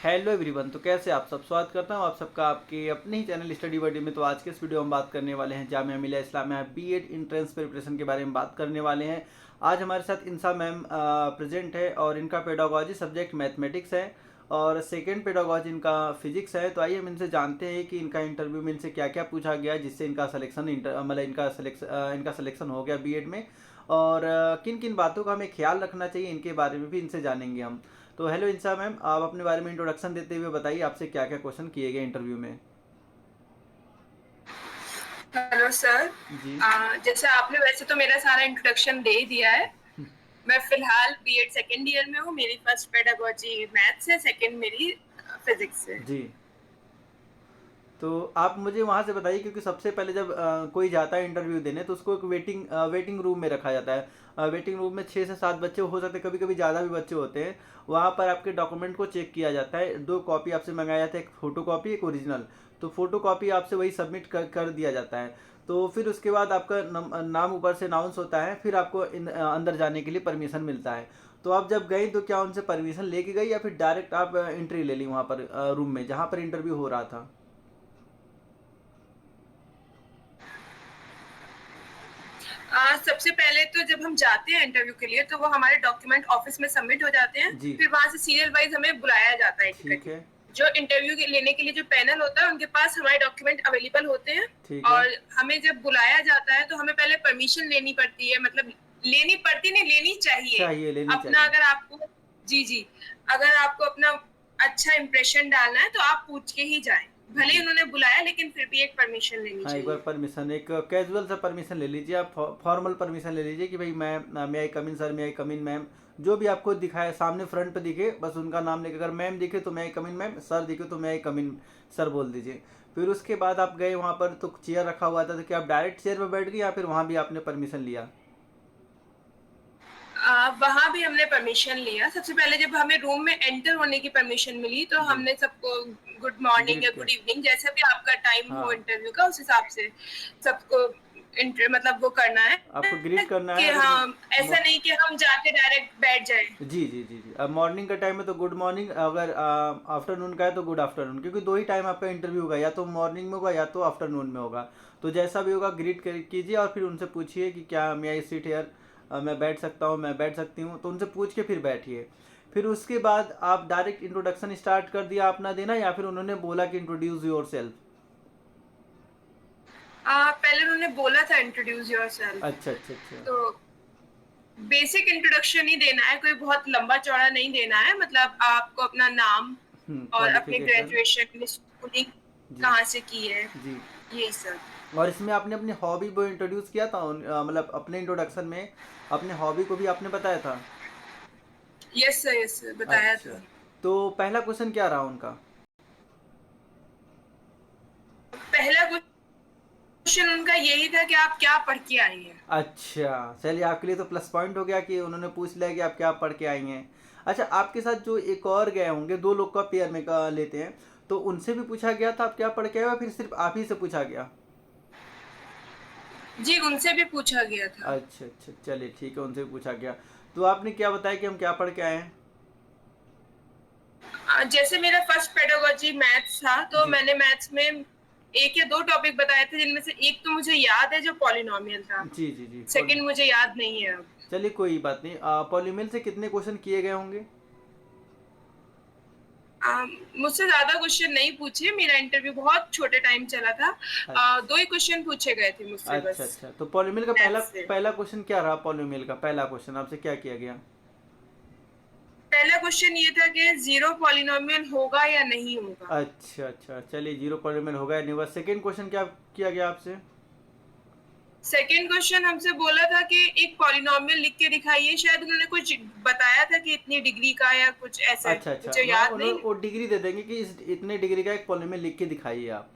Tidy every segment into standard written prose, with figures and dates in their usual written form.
Hello everyone, तो कैसे आप सब। स्वागत करता हूं आप सबका आपके अपने ही चैनल स्टडी बडी में। तो आज के इस वीडियो में हम बात करने वाले हैं Jamia Millia Islamia BEd entrance preparation के बारे में बात करने वाले हैं। आज हमारे साथ इंसा मैम प्रेजेंट है और इनका पेडागोजी सब्जेक्ट मैथमेटिक्स है और सेकेंड पेडागोजी इनका फिजिक्स है। तो आइए हम इनसे जानते हैं कि इनका इंटरव्यू में इनसे क्या क्या पूछा गया जिससे इनका सिलेक्शन मतलब इनका सिलेक्शन हो गया बीएड में, और किन किन बातों का हमें ख्याल रखना चाहिए इनके बारे में भी इनसे जानेंगे हम। तो हेलो इंसा मैम, आप अपने बारे में इंट्रोडक्शन देते हुए बताइए आपसे क्या क्या क्वेश्चन किए गए इंटरव्यू में। Hello sir. जी। जैसे आपने वैसे तो मेरा सारा इंट्रोडक्शन दे ही दिया है। मैं फिलहाल बीएड सेकेंड ईयर में हूँ। मेरी फर्स्ट पेडागोजी मैथ्स है, सेकेंड मेरी फिजिक्स है। जी। तो आप मुझे वहाँ से बताइए, क्योंकि सबसे पहले जब कोई जाता है इंटरव्यू देने तो उसको एक वेटिंग रूम में रखा जाता है। वेटिंग रूम में 6 से 7 बच्चे हो सकते हैं, कभी कभी ज़्यादा भी बच्चे होते हैं। वहाँ पर आपके डॉक्यूमेंट को चेक किया जाता है। 2 कॉपी आपसे मंगाया जाता है, एक फ़ोटो कॉपी एक ओरिजिनल। तो फ़ोटो कॉपी आपसे वही सबमिट कर दिया जाता है। तो फिर उसके बाद आपका नाम ऊपर से अनाउंस होता है, फिर आपको अंदर जाने के लिए परमिशन मिलता है। तो आप जब गई तो क्या उनसे परमिशन लेके गई या फिर डायरेक्ट आप एंट्री ले ली वहाँ पर रूम में जहाँ पर इंटरव्यू हो रहा था। सबसे पहले तो जब हम जाते हैं इंटरव्यू के लिए तो वो हमारे डॉक्यूमेंट ऑफिस में सबमिट हो जाते हैं। जी। फिर वहां से सीरियल वाइज हमें बुलाया जाता है ठीक टिकट। है। जो इंटरव्यू लेने के लिए जो पैनल होता है उनके पास हमारे डॉक्यूमेंट अवेलेबल होते हैं। ठीक है। और हमें जब बुलाया जाता है तो हमें पहले परमिशन लेनी पड़ती है, मतलब लेनी पड़ती नहीं, लेनी चाहिए। चाहिए, लेनी अपना चाहिए। अगर आपको जी जी अगर आपको अपना अच्छा इंप्रेशन डालना है तो आप पूछ के ही जाएं। भले ही जी। उन्होंने बुलाया लेकिन फिर भी एक परमिशन लेनी हाँ, एक बार चाहिए। परमिशन, एक कैजुअल सा परमिशन ले लीजिए आप। फॉर्मल परमिशन ले लीजिए कि भाई मैं मे आई कम इन सर, मे आई कम इन मैम। जो भी आपको दिखाए सामने फ्रंट पे दिखे बस उनका नाम लेके, अगर मैम दिखे तो मे आई कम इन मैम, सर दिखे तो मे आई कम इन सर बोल दीजिए। फिर उसके बाद आप गए वहाँ पर तो चेयर रखा हुआ था, तो क्या आप डायरेक्ट चेयर पर बैठ गए या फिर वहाँ भी आपने परमिशन लिया। वहां भी हमने परमिशन लिया। सबसे पहले जब हमें रूम में एंटर होने की परमिशन मिली तो जी। हमने सबको गुड मॉर्निंग या ग्रिट गुड किया। इवनिंग जैसा भी आपका टाइम हो हाँ, इंटरव्यू का उस हिसाब से सबको मतलब वो करना है आपको ग्रिट करना है कि अगर हम ऐसा नहीं कि हम जाके डायरेक्ट बैठ जाए। जी जी जी जी। अब मॉर्निंग का टाइम है तो गुड मॉर्निंग, अगर आफ्टरनून का है तो गुड आफ्टरनून, क्योंकि 2 ही टाइम आपका इंटरव्यू होगा, या तो मॉर्निंग में होगा या तो आफ्टरनून में होगा। तो जैसा भी होगा ग्रीट कीजिए और फिर उनसे पूछिए कि क्या मैं आई सीट हेयर, मैं बैठ सकता हूँ, मैं बैठ सकती हूँ, तो उनसे पूछ के फिर बैठिए। फिर उसके बाद आप डायरेक्ट इंट्रोडक्शन स्टार्ट कर दिया अपना देना, या फिर उन्होंने बोला कि इंट्रोड्यूस योर सेल्फ। पहले उन्होंने बोला था इंट्रोड्यूस योरसेल्फ। अच्छा अच्छा अच्छा। तो बेसिक इंट्रोडक्शन ही देना है, कोई बहुत लंबा चौड़ा नहीं देना है। मतलब आपको अपना नाम और अपनी क्वालिफिकेशन। ग्रेजुएशन स्कूलिंग जी। कहाँ से की है, जी। यही सब। और इसमें आपने अपनी हॉबी को इंट्रोड्यूस किया था मतलब अपने इंट्रोडक्शन में अपने हॉबी को भी आपने बताया था। यस सर बताया अच्छा। था। तो पहला क्वेश्चन क्या रहा उनका। पहला क्वेश्चन उनका यही था कि आप क्या पढ़ के आई हैं। अच्छा, चलिए आपके लिए तो प्लस पॉइंट हो गया कि उन्होंने पूछ लिया कि आप क्या पढ़ के आई हैं। अच्छा, आपके साथ जो एक और गए होंगे, 2 लोग का पेयर में का लेते हैं, तो उनसे भी पूछा गया था आप क्या पढ़ के आए हो, या फिर सिर्फ आप ही से पूछा गया। जी उनसे भी पूछा गया था। अच्छा अच्छा, चलिए ठीक है, उनसे भी पूछा गया। तो आपने क्या बताया कि हम क्या पढ़ के आए हैं। जैसे मेरा फर्स्ट पेडागोजी मैथ्स था तो जी मैंने मैथ्स में एक या दो टॉपिक बताए थे, जिनमें से एक तो मुझे याद है जो पॉलिनोमियल था। जी जी जी। सेकंड मुझे याद नहीं है अब। चलिए कोई बात नहीं। पॉलीमिल से कितने क्वेश्चन किए गए होंगे। मुझसे ज्यादा क्वेश्चन नहीं पूछे, मेरा इंटरव्यू बहुत छोटे टाइम चला था। दो ही क्वेश्चन पूछे गए थे मुझसे अच्छा बस अच्छा। तो पॉलीमिल का पहला मैथ्स से। पहला क्वेश्चन क्या रहा, पॉलीमिल का पहला क्वेश्चन आपसे क्या किया गया। पहला क्वेश्चन ये था कि जीरो पॉलिनोमियल होगा या नहीं होगा। अच्छा अच्छा, चलिए जीरो पॉलीमिल हो गया, नहीं हुआ। सेकेंड क्वेश्चन क्या किया गया आपसे। सेकेंड क्वेश्चन हमसे बोला था कि एक पॉलिनोमियल लिख के दिखाइए। शायद उन्होंने कुछ बताया था कि इतनी डिग्री का या कुछ ऐसे, अच्छा अच्छा, मुझे वहाँ याद उन्होंने नहीं। वो डिग्री दे देंगे कि इस इतने डिग्री का एक पॉलीमिल लिख के दिखाइए आप।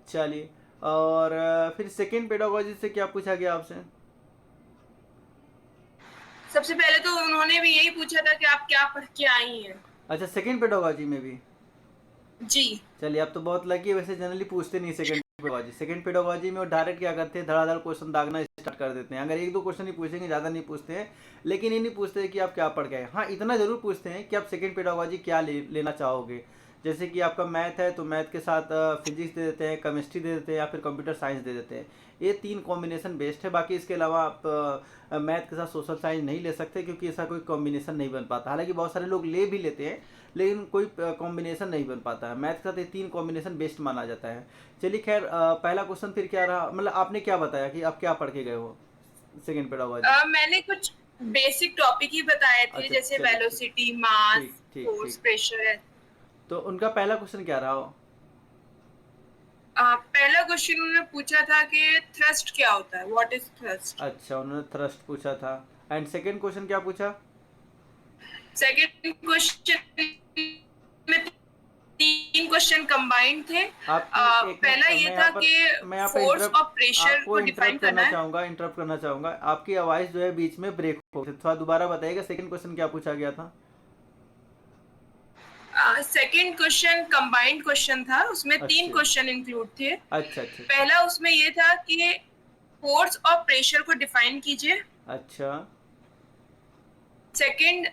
चलिए। और फिर सेकेंड पेडागोजी से क्या पूछा गया आपसे। सबसे पहले तो उन्होंने भी यही पूछा था कि आप क्या पढ़ के आई हैं। अच्छा, सेकेंड पेडागोजी में भी। जी। चलिए, आप तो बहुत लकी है, वैसे जनरली पूछते नहीं सेकेंड पेडागोजी, सेकंड पेडागोजी में वो डायरेक्ट क्या करते हैं, धड़ाधड़ क्वेश्चन दागना स्टार्ट कर देते हैं। अगर एक दो क्वेश्चन ही पूछेंगे, ज़्यादा नहीं पूछते हैं, लेकिन ये नहीं पूछते कि आप क्या पढ़ के आए। हाँ, इतना ज़रूर पूछते हैं कि आप सेकंड पेडागोजी क्या लेना चाहोगे। जैसे कि आपका मैथ है तो मैथ के साथ फिजिक्स दे देते हैं, केमिस्ट्री दे देते हैं, या फिर कंप्यूटर साइंस दे देते हैं। ये 3 कॉम्बिनेशन बेस्ट है। बाकी इसके अलावा आप मैथ के साथ सोशल साइंस नहीं ले सकते, क्योंकि ऐसा कोई कॉम्बिनेशन नहीं बन पाता। हालांकि बहुत सारे लोग ले भी लेते हैं, लेकिन कोई कॉम्बिनेशन नहीं बन पाता है। मैथ के साथ ये 3 कॉम्बिनेशन बेस्ट माना जाता है। चलिए खैर, पहला क्वेश्चन फिर क्या रहा, मतलब आपने क्या बताया कि आप क्या पढ़ के गए हो सेकंड पेडागोजी? मैंने कुछ बेसिक टॉपिक ही बताए थे, अच्छा, जैसे चलिए ठीक वेलोसिटी, मास, ठीक ठीक फोर्स, ठीक। प्रेशर। तो उनका पहला क्वेश्चन क्या रहा? पहला क्वेश्चन उन्होंने पूछा था कि थ्रस्ट क्या होता है, व्हाट इज थ्रस्ट। अच्छा, उन्होंने थ्रस्ट पूछा था। एंड सेकंड क्वेश्चन क्या पूछा? सेकंड क्वेश्चन में 3 क्वेश्चन कंबाइंड थे। आपकी एक पहला मिनट, ये था कि मैं यहाँ पर फोर्स और प्रेशर आपको को डिफाइन करना है। इंटरप्ट करना चाहूँगा। आपकी आवाज़ जो है बीच में ब्रेक हो, थोड़ा दोबारा बताइएगा सेकंड क्वेश्चन क्या पूछा गया था? सेकंड क्वेश्चन कंबाइंड क्वेश्चन था, उसमें 3 अच्छा क्वेश्चन इंक्लूड थे। अच्छा अच्छा। पहला उसमें ये था कि फोर्स और प्रेशर को डिफाइन कीजिए। अच्छा सेकंड,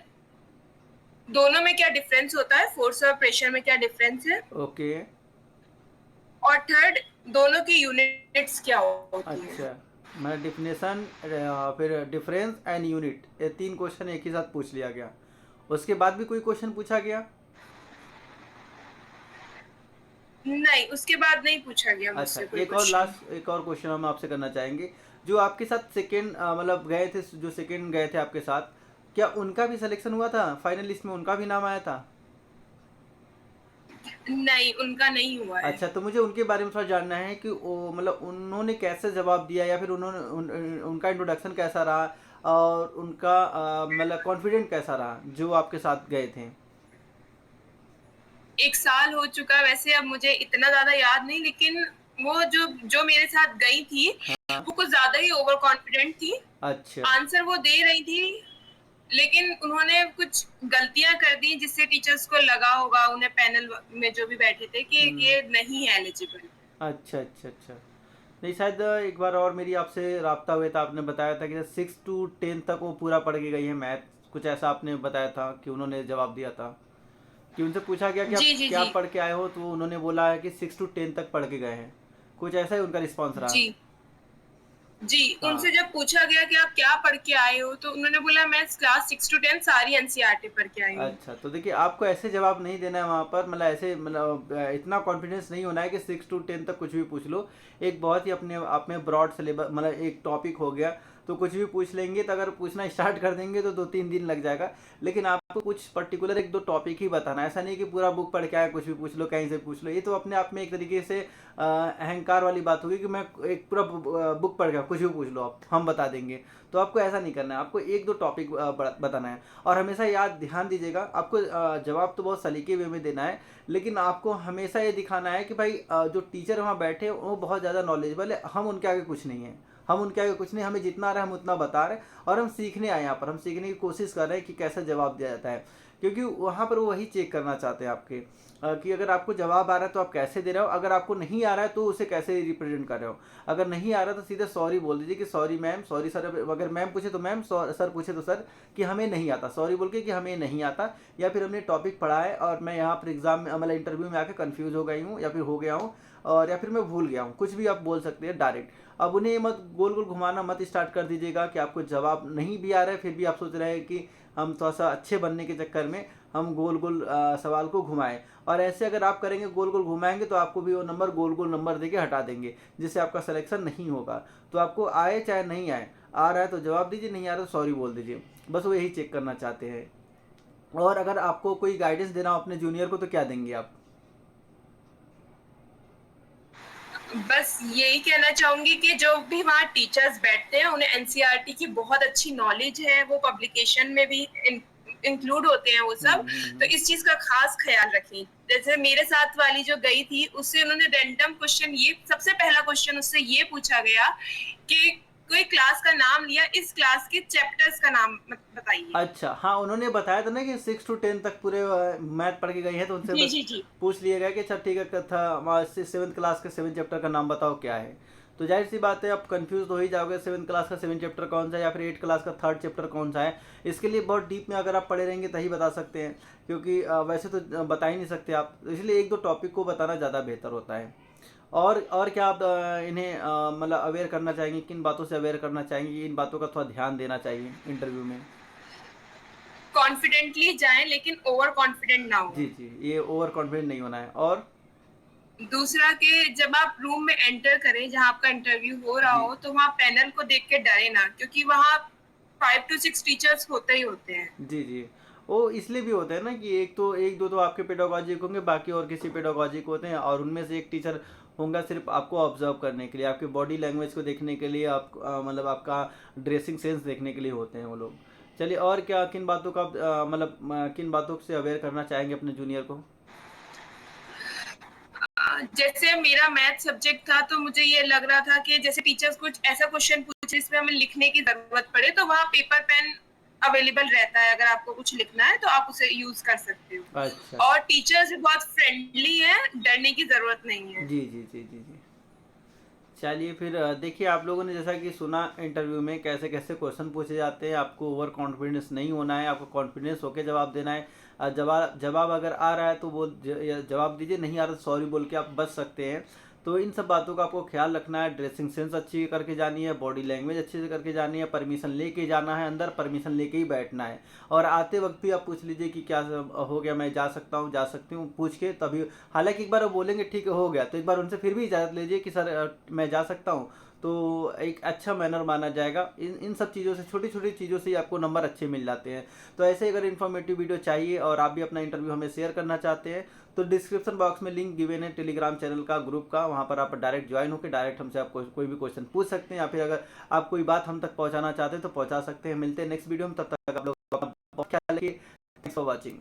दोनों में क्या डिफरेंस होता है, फोर्स और प्रेशर में क्या डिफरेंस है। ओके। और थर्ड, दोनों की यूनिट्स क्या होती है। अच्छा, मैं डिफिनेशन, फिर डिफरेंस एंड यूनिट, ये 3 क्वेश्चन एक ही साथ पूछ लिया गया। उसके बाद भी कोई क्वेश्चन पूछा गया? नहीं, उसके बाद नहीं पूछा गया अच्छा, मुझसे कोई क्वेश्चन। एक और क्वेश्चन हम आपसे करना चाहेंगे। जो आपके साथ सेकंड मतलब गए थे, जो सेकंड गए थे आपके साथ, क्या उनका भी सिलेक्शन हुआ था फाइनल लिस्ट में, उनका भी नाम आया था? नहीं, उनका नहीं हुआ है। अच्छा, तो मुझे उनके बारे में थोड़ा जानना है कि वो मतलब उन्होंने कैसे जवाब दिया, या फिर उनका इंट्रोडक्शन कैसा रहा, और उनका मतलब कॉन्फिडेंट कैसा रहा जो आपके साथ गए थे? 1 साल हो चुका वैसे, अब मुझे इतना ज्यादा याद नहीं, लेकिन वो जो जो मेरे साथ गई थी हाँ। वो कुछ ज्यादा ही ओवर कॉन्फिडेंट थी। अच्छा। आंसर वो दे रही थी, लेकिन उन्होंने कुछ गलतियां कर दी जिससे टीचर्स को लगा होगा, उन्हें पैनल में जो भी बैठे थे, कि ये नहीं है एलिजिबल। अच्छा अच्छा अच्छा। नहीं, शायद एक बार और मेरी आपसे राब्ता हुआ था, आपने बताया था कि 6 to 10 तक वो पूरा पढ़ के गई है मैथ, कुछ ऐसा आपने बताया था कि उन्होंने जवाब दिया था कि उनसे पूछा गया कि आप जी जी क्या जी पढ़ के आए हो, तो उन्होंने बोला है कि 6 to 10 तक पढ़ के गए हैं। कुछ ऐसा ही उनका रिस्पॉन्स रहा। जी जी। हाँ। उनसे जब पूछा गया कि आप क्या पढ़ के आए हो, तो उन्होंने बोला मैं क्लास 6 to 10 सारी एनसीईआरटी पढ़ के आई हूँ। अच्छा, तो देखिए आपको ऐसे जवाब नहीं देना है वहाँ पर, मतलब ऐसे मतलब इतना कॉन्फिडेंस नहीं होना है कि 6 to 10 तक कुछ भी पूछ लो। एक बहुत ही अपने आप में ब्रॉड सिलेबस, मतलब एक टॉपिक हो गया तो कुछ भी पूछ लेंगे, तो अगर पूछना स्टार्ट कर देंगे तो 2-3 दिन लग जाएगा। लेकिन आपको कुछ पर्टिकुलर 1-2 टॉपिक ही बताना है, ऐसा नहीं कि पूरा बुक पढ़ के आए कुछ भी पूछ लो, कहीं से पूछ लो। ये तो अपने आप में एक तरीके से अहंकार वाली बात होगी कि मैं एक पूरा बुक पढ़ गया, कुछ भी पूछ लो आप, हम बता देंगे। तो आपको ऐसा नहीं करना है, आपको 1-2 टॉपिक बताना है। और हमेशा याद ध्यान दीजिएगा, आपको जवाब तो बहुत सलीके वे में देना है, लेकिन आपको हमेशा ये दिखाना है कि भाई जो टीचर वहाँ बैठे वो बहुत ज़्यादा नॉलेजेबल है, हम उनके आगे कुछ नहीं है। हम उनके आगे कुछ नहीं, हमें जितना आ रहा है हम उतना बता रहे हैं, और हम सीखने आए यहाँ पर, हम सीखने की कोशिश कर रहे हैं कि कैसे जवाब दिया जाता है। क्योंकि वहाँ पर वो वही चेक करना चाहते हैं आपके कि अगर आपको जवाब आ रहा है तो आप कैसे दे रहे हो, अगर आपको नहीं आ रहा है तो उसे कैसे रिप्रेजेंट कर रहे हो। अगर नहीं आ रहा तो सीधे सॉरी बोल दीजिए कि सॉरी मैम, सॉरी सर। अगर मैम पूछे तो मैम, सर पूछे तो सर, कि हमें नहीं आता, सॉरी बोल के कि हमें नहीं आता, या फिर हमने टॉपिक पढ़ा है और मैं यहाँ पर एग्जाम में मतलब इंटरव्यू में आकर कन्फ्यूज हो गई हूँ, या फिर हो गया हूँ, और या फिर मैं भूल गया हूँ, कुछ भी आप बोल सकते हैं डायरेक्ट। अब उन्हें मत गोल गोल घुमाना मत स्टार्ट कर दीजिएगा कि आपको जवाब नहीं भी आ रहा है फिर भी आप सोच रहे हैं कि हम थोड़ा सा अच्छे बनने के चक्कर में हम गोल गोल सवाल को घुमाएं। और ऐसे अगर आप करेंगे, गोल गोल घुमाएंगे, तो आपको भी वो नंबर गोल गोल नंबर देके हटा देंगे, जिससे आपका सिलेक्शन नहीं होगा। तो आपको आए चाहे नहीं आए, आ रहा है तो जवाब दीजिए, नहीं आ रहा तो सॉरी बोल दीजिए। बस वो यही चेक करना चाहते हैं। और अगर आपको कोई गाइडेंस देना हो अपने जूनियर को तो क्या देंगे आप? बस यही कहना चाहूंगी कि जो भी वहाँ टीचर्स बैठते हैं उन्हें एनसीईआरटी की बहुत अच्छी नॉलेज है, वो पब्लिकेशन में भी इंक्लूड होते हैं वो सब। तो इस चीज का खास ख्याल रखें। जैसे मेरे साथ वाली जो गई थी, उससे उन्होंने रैंडम क्वेश्चन, ये सबसे पहला क्वेश्चन उससे ये पूछा गया कि कोई क्लास का नाम लिया, इस क्लास के चैप्टर्स का नाम बताइए। अच्छा, हाँ, उन्होंने बताया था ना कि 6 to 10 तक पूरे मैथ पढ़ के गई हैं, तो उनसे जी बस जी जी। पूछ लिया गया कि अच्छा ठीक है, था 7th क्लास के 7 चैप्टर का नाम बताओ क्या है। तो जाहिर सी बात है, आप कंफ्यूज हो ही जाओगे 7th क्लास का 7 चैप्टर कौन सा है या फिर 8 क्लास का 3rd चैप्टर कौन सा है। इसके लिए बहुत डीप में अगर आप पढ़े रहेंगे तभी बता सकते हैं, क्योंकि वैसे तो बता ही नहीं सकते आप, इसलिए एक दो टॉपिक को बताना ज़्यादा बेहतर होता है। और क्या आप इन्हें मतलब अवेयर करना चाहेंगे, किन बातों से अवेयर करना चाहेंगे, इन बातों का थोड़ा ध्यान देना चाहिए इंटरव्यू में? कॉन्फिडेंटली जाएं, लेकिन ओवर कॉन्फिडेंट ना हो। जी जी, ये ओवर कॉन्फिडेंट नहीं होना है। और दूसरा कि जब आप रूम में एंटर करें जहां आपका इंटरव्यू हो रहा जी हो, तो वहां पैनल को देख के डरे ना, क्योंकि वहां 5 to 6 टीचर्स होते ही होते हैं। जी जी, वो इसलिए भी होता है ना कि एक दो तो आपके पेडागॉजिक होंगे, बाकी और किसी पेडागॉजिक होते हैं, और उनमें से एक टीचर होगा सिर्फ आपको ऑब्जर्व करने के लिए, आपकी बॉडी लैंग्वेज को देखने के लिए, आप मतलब आपका ड्रेसिंग सेंस देखने के लिए होते हैं वो लोग। चलिए, और क्या किन बातों का आप मतलब किन बातों से अवेयर करना चाहेंगे अपने जूनियर को? जैसे मेरा मैथ सब्जेक्ट था, तो मुझे ये लग रहा था कि जैसे टीचर्स कुछ ऐसा क्वेश्चन पूछे जिसमें हमें लिखने की जरूरत पड़े, तो वहाँ पेपर पेन अवेलेबल रहता है। अगर आपको कुछ लिखना है तो आप उसे यूज कर सकते अच्छा। हो। और टीचर्स भी बहुत फ्रेंडली है, डरने की जरूरत नहीं है। जी जी जी जी जी। चलिए फिर देखिए, आप लोगों ने जैसा कि सुना इंटरव्यू में कैसे कैसे क्वेश्चन पूछे जाते हैं। आपको ओवर कॉन्फिडेंस नहीं होना है, आपको कॉन्फिडेंस होकर जवाब देना है। जवाब जवाब अगर आ रहा है तो वो जवाब दीजिए, नहीं आ रहा तो सॉरी बोल के आप बच सकते हैं। तो इन सब बातों का आपको ख्याल रखना है। ड्रेसिंग सेंस अच्छी करके जानी है, बॉडी लैंग्वेज अच्छे से करके जानी है, परमिशन लेके जाना है, अंदर परमिशन लेके ही बैठना है। और आते वक्त भी आप पूछ लीजिए कि क्या हो गया, मैं जा सकता हूँ, जा सकती हूँ, पूछ के तभी। हालांकि एक बार वो बोलेंगे ठीक है हो गया, तो एक बार उनसे फिर भी इजाज़त लीजिए कि सर मैं जा सकता हूँ, तो एक अच्छा मैनर माना जाएगा। इन इन सब चीज़ों से, छोटी छोटी चीज़ों से ही आपको नंबर अच्छे मिल जाते हैं। तो ऐसे अगर इन्फॉर्मेटिव वीडियो चाहिए और आप भी अपना इंटरव्यू हमें शेयर करना चाहते हैं, तो डिस्क्रिप्शन बॉक्स में लिंक गिवन है टेलीग्राम चैनल का, ग्रुप का, वहाँ पर आप डायरेक्ट ज्वाइन होकर डायरेक्ट हमसे आप कोई भी क्वेश्चन पूछ सकते हैं, या फिर अगर आप कोई बात हम तक पहुँचाना चाहते हैं तो पहुँचा सकते हैं। मिलते हैं नेक्स्ट वीडियो में, तब तक आप लोग बहुत ख्याल रखिए। Thanks for watching.